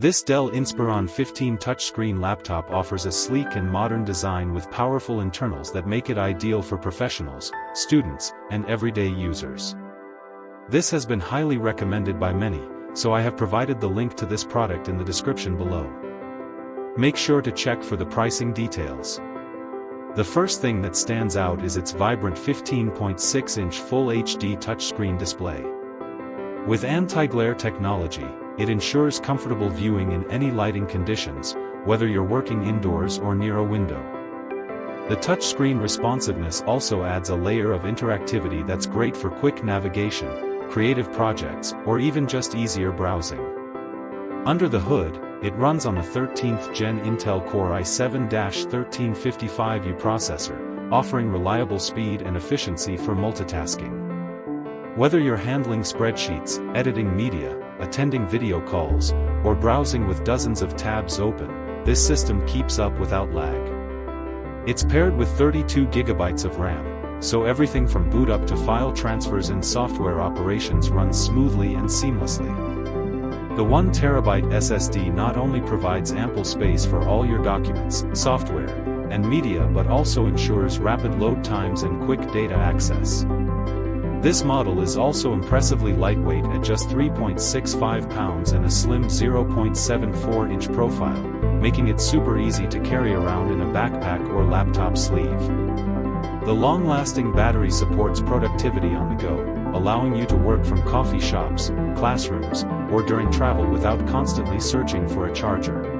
This Dell Inspiron 15 touchscreen laptop offers a sleek and modern design with powerful internals that make it ideal for professionals, students, and everyday users. This has been highly recommended by many, so I have provided the link to this product in the description below. Make sure to check for the pricing details. The first thing that stands out is its vibrant 15.6-inch Full HD touchscreen display. With anti-glare technology, it ensures comfortable viewing in any lighting conditions, whether you're working indoors or near a window. The touchscreen responsiveness also adds a layer of interactivity that's great for quick navigation, creative projects, or even just easier browsing. Under the hood, it runs on the 13th Gen Intel Core i7-1355U processor, offering reliable speed and efficiency for multitasking. Whether you're handling spreadsheets, editing media, attending video calls, or browsing with dozens of tabs open, this system keeps up without lag. It's paired with 32 GB of RAM, so everything from boot up to file transfers and software operations runs smoothly and seamlessly. The 1 TB SSD not only provides ample space for all your documents, software, and media but also ensures rapid load times and quick data access. This model is also impressively lightweight at just 3.65 pounds and a slim 0.74-inch profile, making it super easy to carry around in a backpack or laptop sleeve. The long-lasting battery supports productivity on the go, allowing you to work from coffee shops, classrooms, or during travel without constantly searching for a charger.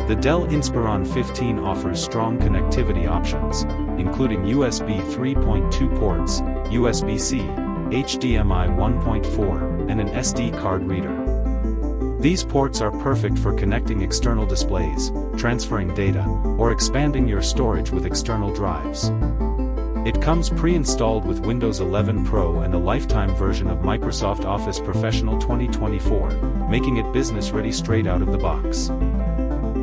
The Dell Inspiron 15 offers strong connectivity options, including USB 3.2 ports, USB-C, HDMI 1.4, and an SD card reader. These ports are perfect for connecting external displays, transferring data, or expanding your storage with external drives. It comes pre-installed with Windows 11 Pro and a lifetime version of Microsoft Office Professional 2024, making it business-ready straight out of the box.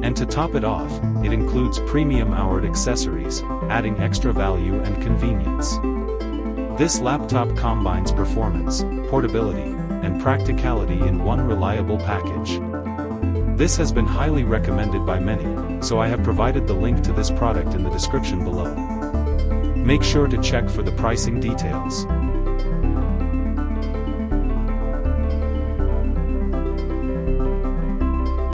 And to top it off, it includes premium Hoouwrd accessories, adding extra value and convenience. This laptop combines performance, portability, and practicality in one reliable package. This has been highly recommended by many, so I have provided the link to this product in the description below. Make sure to check for the pricing details.